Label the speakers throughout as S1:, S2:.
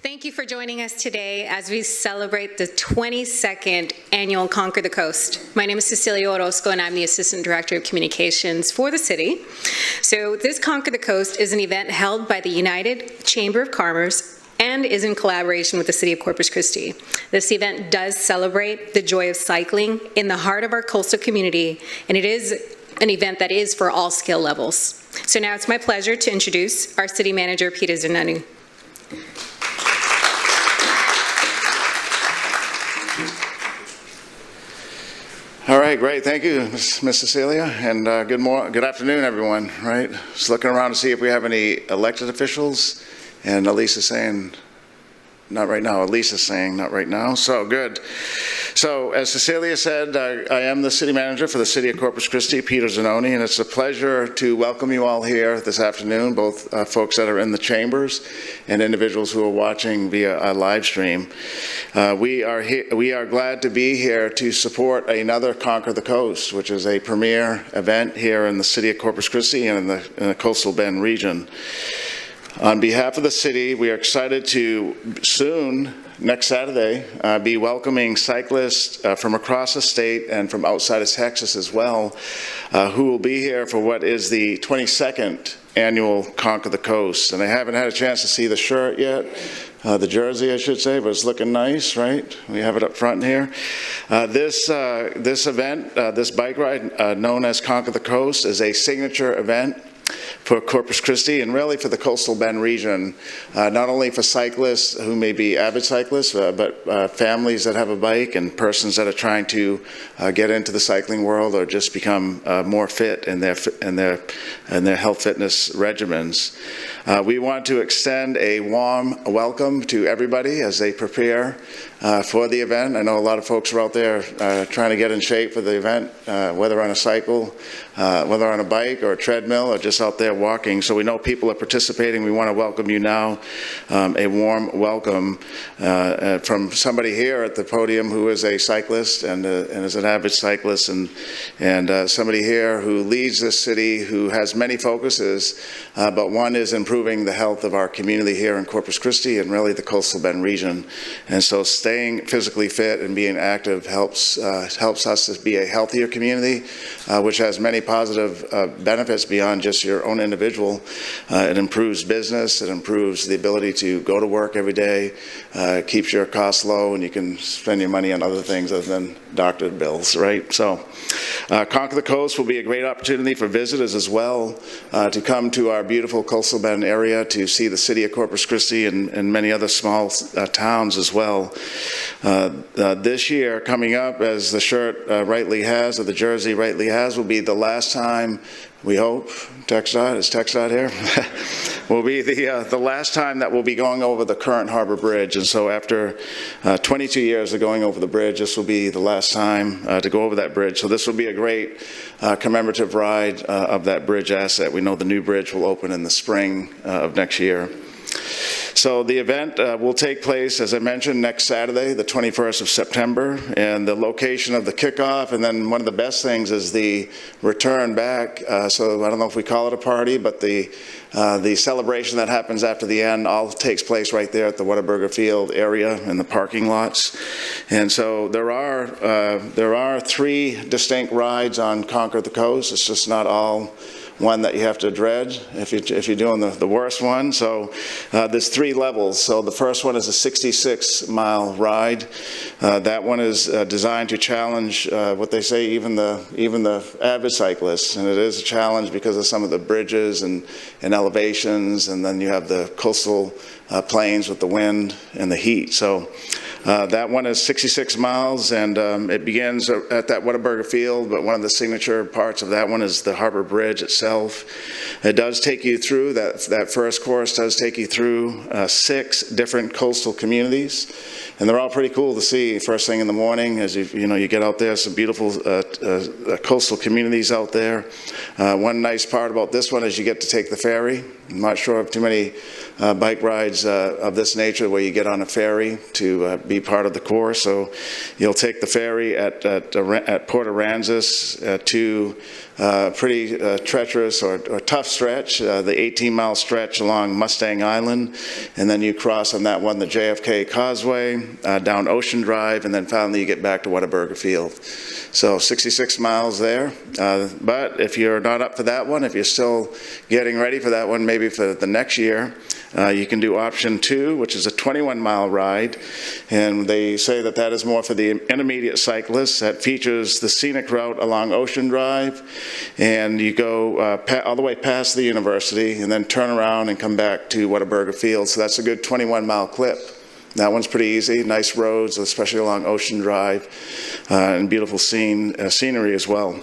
S1: Thank you for joining us today as we celebrate the 22nd annual Conquer the Coast. My name is Cecilia Orozco and I'm the Assistant Director of Communications for the city. So this Conquer the Coast is an event held by the United Chamber of Commerce and is in collaboration with the City of Corpus Christi. This event does celebrate the joy of cycling in the heart of our coastal community, and it is an event that is for all skill levels. So now it's my pleasure to introduce our City Manager, Peter Zananu.
S2: All right, great. Thank you, Ms. Cecilia, and good afternoon, everyone. Right, just looking around to see if we have any elected officials, and Elisa's saying, not right now. Elisa's saying, not right now. So good. So as Cecilia said, I am the city manager for the City of Corpus Christi, Peter Zanoni, and it's a pleasure to welcome you all here this afternoon, both folks that are in the chambers and individuals who are watching via a live stream. We are glad to be here to support another Conquer the Coast, which is a premier event here in the City of Corpus Christi and in the Coastal Bend region. On behalf of the city, we are excited to soon, next Saturday, be welcoming cyclists from across the state and from outside of Texas as well, who will be here for what is the 22nd annual Conquer the Coast. And I haven't had a chance to see the shirt yet, the jersey I should say, but it's looking nice, right? We have it up front here. This event, this bike ride known as Conquer the Coast, is a signature event for Corpus Christi and really for the Coastal Bend region, not only for cyclists who may be avid cyclists, but families that have a bike and persons that are trying to get into the cycling world or just become more fit in their health fitness regimens. We want to extend a warm welcome to everybody as they prepare for the event. I know a lot of folks are out there trying to get in shape for the event, whether on a cycle, whether on a bike or a treadmill or just out there walking. So we know people are participating. We want to welcome you now. A warm welcome from somebody here at the podium who is a cyclist and is an avid cyclist, and somebody here who leads this city who has many focuses, but one is improving the health of our community here in Corpus Christi and really the Coastal Bend region. And so staying physically fit and being active helps us to be a healthier community, which has many positive benefits beyond just your own individual. It improves business, it improves the ability to go to work every day, keeps your costs low, and you can spend your money on other things other than doctor bills, right? So Conquer the Coast will be a great opportunity for visitors as well to come to our beautiful Coastal Bend area to see the City of Corpus Christi and many other small towns as well. This year coming up, as the shirt rightly has, or the jersey rightly has, will be the last time, we hope, TxDOT, is TxDOT here? Will be the last time that we'll be going over the current harbor bridge. And so after 22 years of going over the bridge, this will be the last time to go over that bridge. So this will be a great commemorative ride of that bridge asset. We know the new bridge will open in the spring of next year. So the event will take place, as I mentioned, next Saturday, the 21st of September, and the location of the kickoff, and then one of the best things is the return back. So I don't know if we call it a party, but the celebration that happens after the end all takes place right there at the Whataburger Field area in the parking lots. And so there are 3 distinct rides on Conquer the Coast. It's just not all one that you have to dread if you're doing the worst one. So there's 3 levels. So the first one is a 66-mile ride. That one is designed to challenge what they say, even the avid cyclists. And it is a challenge because of some of the bridges and elevations, and then you have the coastal plains with the wind and the heat. So that one is 66 miles, and it begins at that Whataburger Field, but one of the signature parts of that one is the harbor bridge itself. It does take you through, that first course does take you through 6 different coastal communities. And they're all pretty cool to see first thing in the morning as you get out there. Some beautiful coastal communities out there. One nice part about this one is you get to take the ferry. I'm not sure of too many bike rides of this nature where you get on a ferry to be part of the course. So you'll take the ferry at Port Aransas to pretty treacherous or tough stretch, the 18-mile stretch along Mustang Island, and then you cross on that one the JFK Causeway, down Ocean Drive, and then finally you get back to Whataburger Field. So 66 miles there, but if you're not up for that one, if you're still getting ready for that one, maybe for the next year, you can do option 2, which is a 21-mile ride, and they say that that is more for the intermediate cyclists. That features the scenic route along Ocean Drive, and you go all the way past the university and then turn around and come back to Whataburger Field. So that's a good 21-mile clip. That one's pretty easy, nice roads, especially along Ocean Drive, and beautiful scenery as well.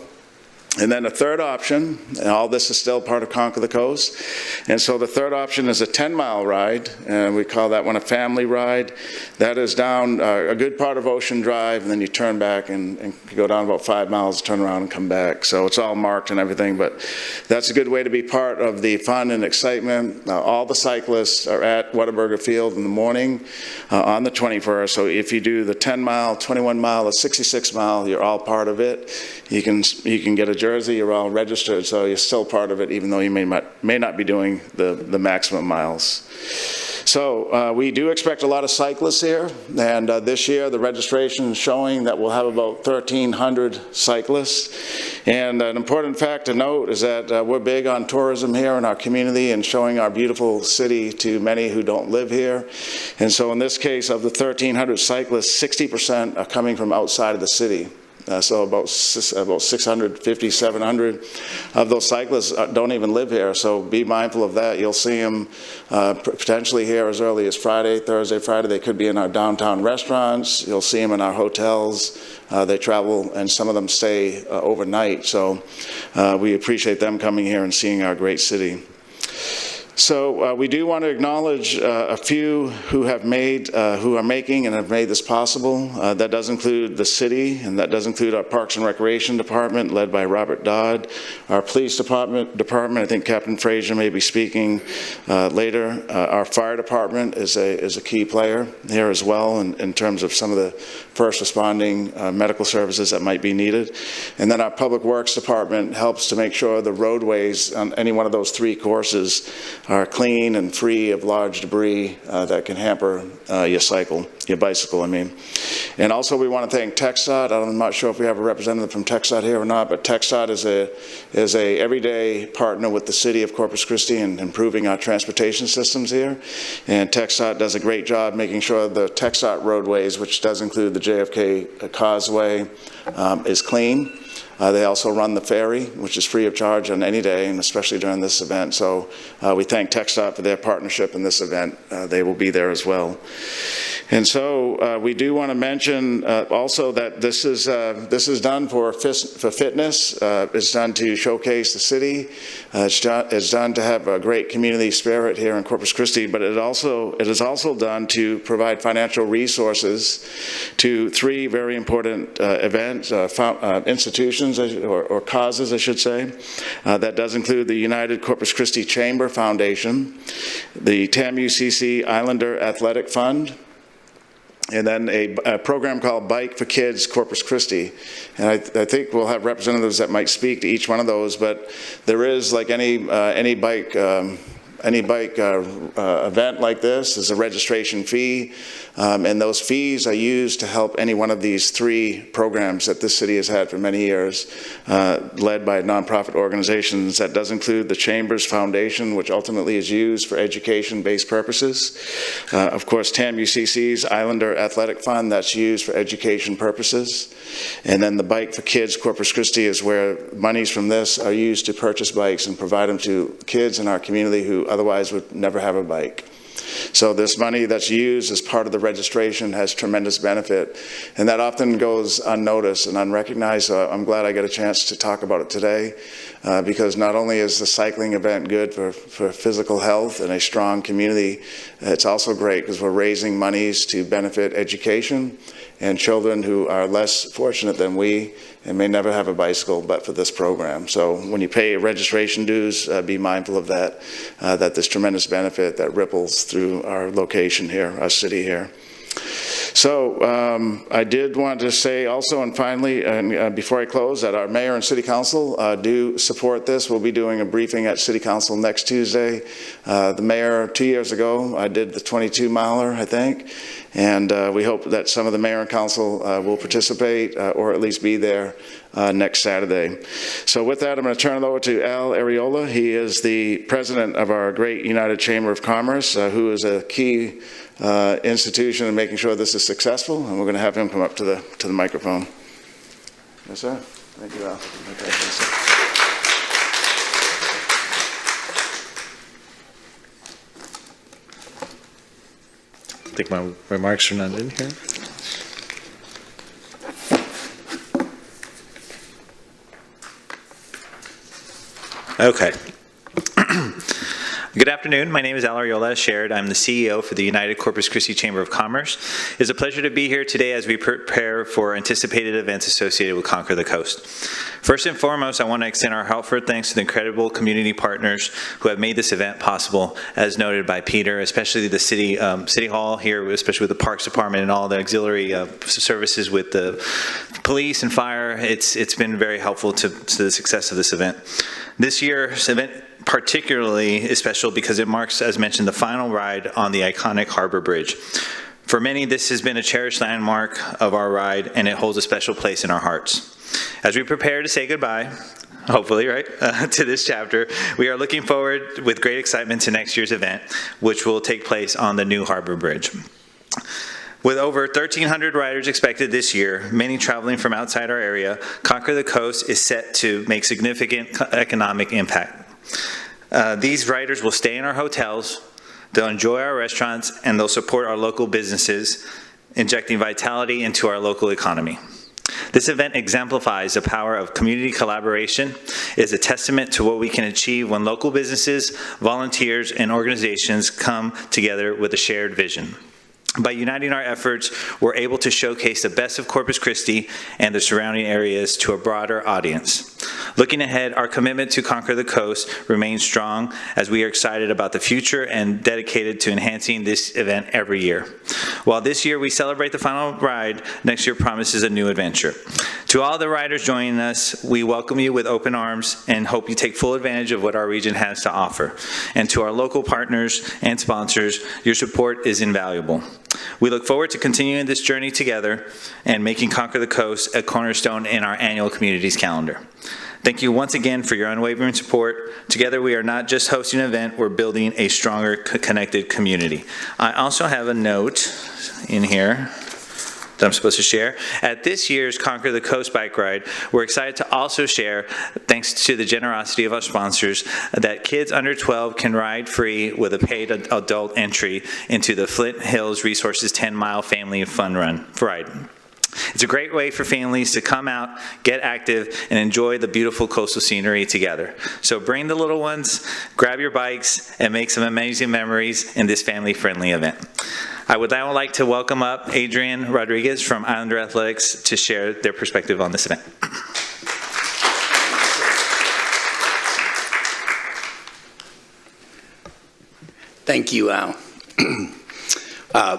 S2: And then a third option, and all this is still part of Conquer the Coast, and so the third option is a 10-mile ride, and we call that one a family ride. That is down a good part of Ocean Drive, and then you turn back and go down about 5 miles, turn around and come back. So it's all marked and everything, but that's a good way to be part of the fun and excitement. All the cyclists are at Whataburger Field in the morning on the 21st, so if you do the 10-mile, 21-mile, or 66-mile, you're all part of it. You can get a jersey, you're all registered, so you're still part of it, even though you may not be doing the maximum miles. So we do expect a lot of cyclists here, and this year the registration is showing that we'll have about 1,300 cyclists. And an important fact to note is that we're big on tourism here in our community and showing our beautiful city to many who don't live here. And so in this case, of the 1,300 cyclists, 60% are coming from outside of the city. So about 650, 700 of those cyclists don't even live here, so be mindful of that. You'll see them potentially here as early as Friday, Thursday, Friday. They could be in our downtown restaurants. You'll see them in our hotels. They travel, and some of them stay overnight, so we appreciate them coming here and seeing our great city. So we do want to acknowledge a few who are making and have made this possible. That does include the city, and that does include our Parks and Recreation Department, led by Robert Dodd. Our Police Department, I think Captain Frazier may be speaking later. Our Fire Department is a key player here as well in terms of some of the first responding medical services that might be needed. And then our Public Works Department helps to make sure the roadways on any one of those 3 courses are clean and free of large debris that can hamper your bicycle, I mean. And also we want to thank TxDOT. I'm not sure if we have a representative from TxDOT here or not, but TxDOT is a everyday partner with the city of Corpus Christi in improving our transportation systems here. And TxDOT does a great job making sure the TxDOT roadways, which does include the JFK Causeway, is clean. They also run the ferry, which is free of charge on any day, and especially during this event. So we thank TxDOT for their partnership in this event. They will be there as well. And so we do want to mention also that this is done for fitness. It's done to showcase the city. It's done to have a great community spirit here in Corpus Christi, but it is also done to provide financial resources to 3 very important events, institutions, or causes, I should say. That does include the United Corpus Christi Chamber Foundation, the TAMUCC Islander Athletic Fund, and then a program called Bike for Kids Corpus Christi. And I think we'll have representatives that might speak to each one of those, but there is, like any bike event like this, is a registration fee, and those fees are used to help any one of these 3 programs that this city has had for many years, led by nonprofit organizations. That does include the Chambers Foundation, which ultimately is used for education-based purposes. Of course, TAMUCC's Islander Athletic Fund, that's used for education purposes. And then the Bike for Kids Corpus Christi is where monies from this are used to purchase bikes and provide them to kids in our community who otherwise would never have a bike. So this money that's used as part of the registration has tremendous benefit, and that often goes unnoticed and unrecognized. So I'm glad I get a chance to talk about it today, because not only is the cycling event good for physical health and a strong community, it's also great because we're raising monies to benefit education and children who are less fortunate than we and may never have a bicycle but for this program. So when you pay registration dues, be mindful of that, that there's tremendous benefit that ripples through our location here, our city here. So I did want to say also, and finally, and before I close, that our mayor and city council do support this. We'll be doing a briefing at city council next Tuesday. The mayor, 2 years ago, I did the 22-miler, I think, and we hope that some of the mayor and council will participate or at least be there next Saturday. So with that, I'm going to turn it over to Al Areola. He is the president of our great United Chamber of Commerce, who is a key institution in making sure this is successful, and we're going to have him come up to the microphone. Yes, sir. Thank you, Al. Okay, yes, sir.
S3: I think my remarks are not in here. Okay. Good afternoon. My name is Al Areola, as shared. I'm the CEO for the United Corpus Christi Chamber of Commerce. It's a pleasure to be here today as we prepare for anticipated events associated with Conquer the Coast. First and foremost, I want to extend our heartfelt thanks to the incredible community partners who have made this event possible, as noted by Peter, especially the City Hall here, especially with the Parks Department and all the auxiliary services with the police and fire. It's been very helpful to the success of this event. This year's event particularly is special because it marks, as mentioned, the final ride on the iconic Harbor Bridge. For many, this has been a cherished landmark of our ride, and it holds a special place in our hearts. As we prepare to say goodbye, hopefully, right, to this chapter, we are looking forward with great excitement to next year's event, which will take place on the new Harbor Bridge. With over 1,300 riders expected this year, many traveling from outside our area, Conquer the Coast is set to make significant economic impact. These riders will stay in our hotels, they'll enjoy our restaurants, and they'll support our local businesses, injecting vitality into our local economy. This event exemplifies the power of community collaboration. It is a testament to what we can achieve when local businesses, volunteers, and organizations come together with a shared vision. By uniting our efforts, we're able to showcase the best of Corpus Christi and the surrounding areas to a broader audience. Looking ahead, our commitment to Conquer the Coast remains strong as we are excited about the future and dedicated to enhancing this event every year. While this year we celebrate the final ride, next year promises a new adventure. To all the riders joining us, we welcome you with open arms and hope you take full advantage of what our region has to offer. And to our local partners and sponsors, your support is invaluable. We look forward to continuing this journey together and making Conquer the Coast a cornerstone in our annual communities calendar. Thank you once again for your unwavering support. Together we are not just hosting an event, we're building a stronger, connected community. I also have a note in here that I'm supposed to share. At this year's Conquer the Coast bike ride, we're excited to also share, thanks to the generosity of our sponsors, that kids under 12 can ride free with a paid adult entry into the Flint Hills Resources 10-mile family fun ride. It's a great way for families to come out, get active, and enjoy the beautiful coastal scenery together. So bring the little ones, grab your bikes, and make some amazing memories in this family-friendly event. I would now like to welcome up Adrian Rodriguez from Islander Athletics to share their perspective on this event.
S4: Thank you, Al.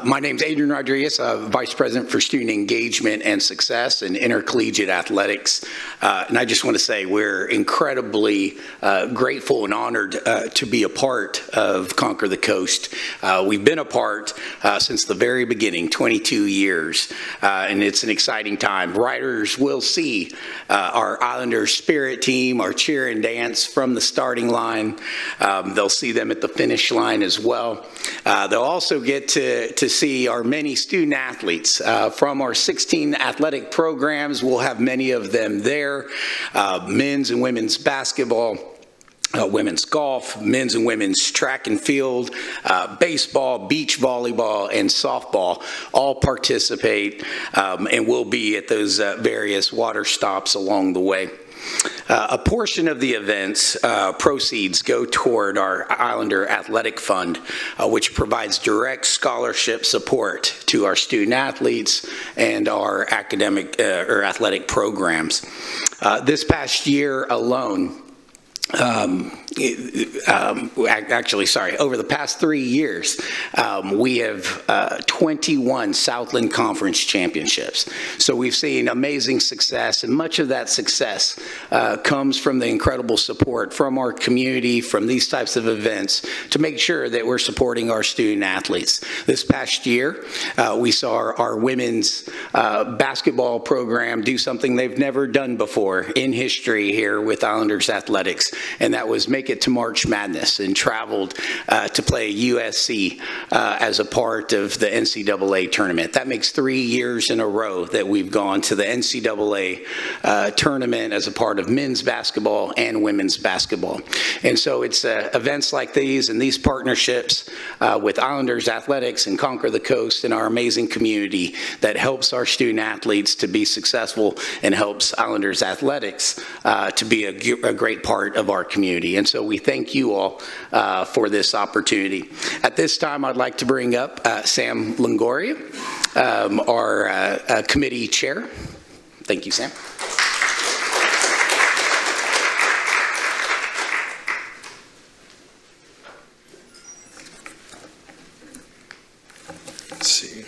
S4: My name's Adrian Rodriguez, Vice President for Student Engagement and Success in Intercollegiate Athletics. And I just want to say we're incredibly grateful and honored to be a part of Conquer the Coast. We've been a part since the very beginning, 22 years, and it's an exciting time. Riders will see our Islanders spirit team, our cheer and dance from the starting line. They'll see them at the finish line as well. They'll also get to see our many student athletes from our 16 athletic programs. We'll have many of them there, men's and women's basketball, women's golf, men's and women's track and field, baseball, beach volleyball, and softball all participate and will be at those various water stops along the way. A portion of the event's proceeds go toward our Islander Athletic Fund, which provides direct scholarship support to our student athletes and our academic or athletic programs. This past year alone, over the past 3 years, we have 21 Southland Conference championships. So we've seen amazing success, and much of that success comes from the incredible support from our community, from these types of events, to make sure that we're supporting our student athletes. This past year, we saw our women's basketball program do something they've never done before in history here with Islanders Athletics, and that was make it to March Madness, and traveled to play USC as a part of the NCAA tournament. That makes 3 years in a row that we've gone to the NCAA tournament as a part of men's basketball and women's basketball. And so it's events like these and these partnerships with Islanders Athletics and Conquer the Coast and our amazing community that helps our student athletes to be successful and helps Islanders Athletics to be a great part of our community. And so we thank you all for this opportunity. At this time, I'd like to bring up Sam Longoria, our committee chair. Thank you, Sam.
S5: Let's see.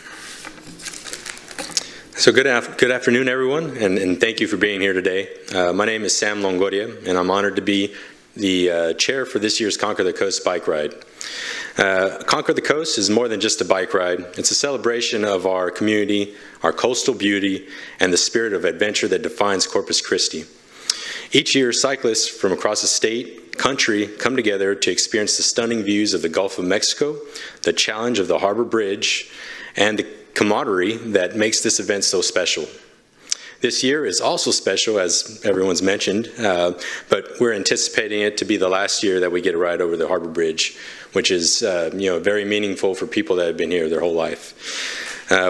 S5: So good afternoon, everyone, and thank you for being here today. My name is Sam Longoria, and I'm honored to be the chair for this year's Conquer the Coast bike ride. Conquer the Coast is more than just a bike ride. It's a celebration of our community, our coastal beauty, and the spirit of adventure that defines Corpus Christi. Each year, cyclists from across the state, country, come together to experience the stunning views of the Gulf of Mexico, the challenge of the Harbor Bridge, and the camaraderie that makes this event so special. This year is also special, as everyone's mentioned, but we're anticipating it to be the last year that we get a ride over the Harbor Bridge, which is very meaningful for people that have been here their whole life.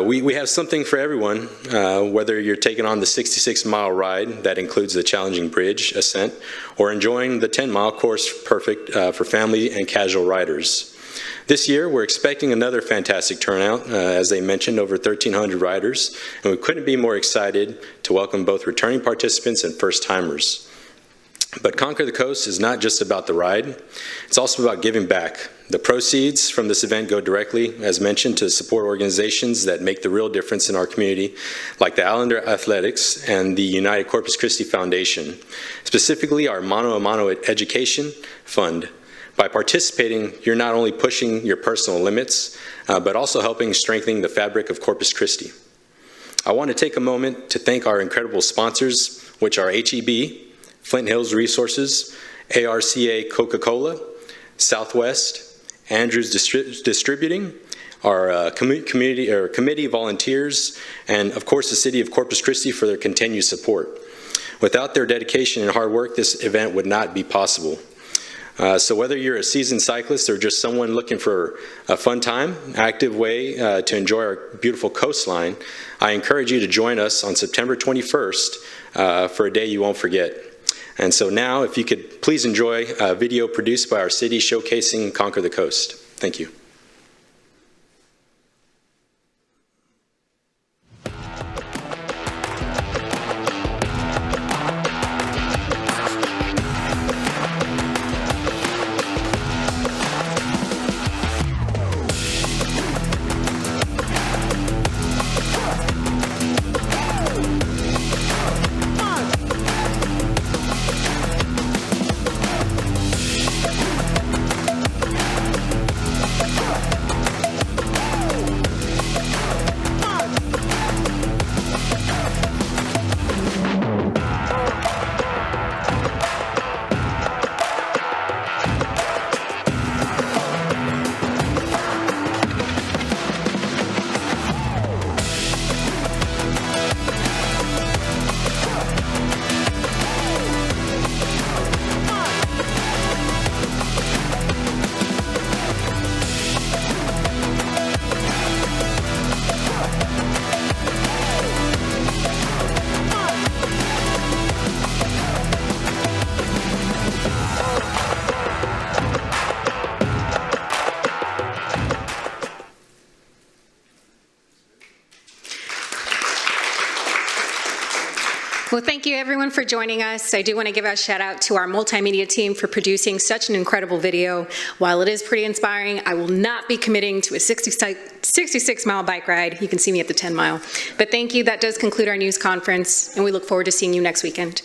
S5: We have something for everyone, whether you're taking on the 66-mile ride that includes the challenging bridge ascent, or enjoying the 10-mile course perfect for family and casual riders. This year, we're expecting another fantastic turnout. As they mentioned, over 1,300 riders, and we couldn't be more excited to welcome both returning participants and first-timers. But Conquer the Coast is not just about the ride, it's also about giving back. The proceeds from this event go directly, as mentioned, to support organizations that make the real difference in our community, like the Islander Athletics and the United Corpus Christi Foundation, specifically our Mano a Mano Education Fund. By participating, you're not only pushing your personal limits, but also helping strengthen the fabric of Corpus Christi. I want to take a moment to thank our incredible sponsors, which are HEB, Flint Hills Resources, ARCA Coca-Cola, Southwest, Andrews Distributing, our committee volunteers, and of course the City of Corpus Christi for their continued support. Without their dedication and hard work, this event would not be possible. So whether you're a seasoned cyclist or just someone looking for a fun time, active way to enjoy our beautiful coastline, I encourage you to join us on September 21st for a day you won't forget. And so now, if you could please enjoy a video produced by our city showcasing Conquer the Coast. Thank you.
S1: Well, thank you everyone for joining us. I do want to give a shout out to our multimedia team for producing such an incredible video. While it is pretty inspiring, I will not be committing to a 66-mile bike ride. You can see me at the 10-mile. But thank you. That does conclude our news conference, and we look forward to seeing you next weekend.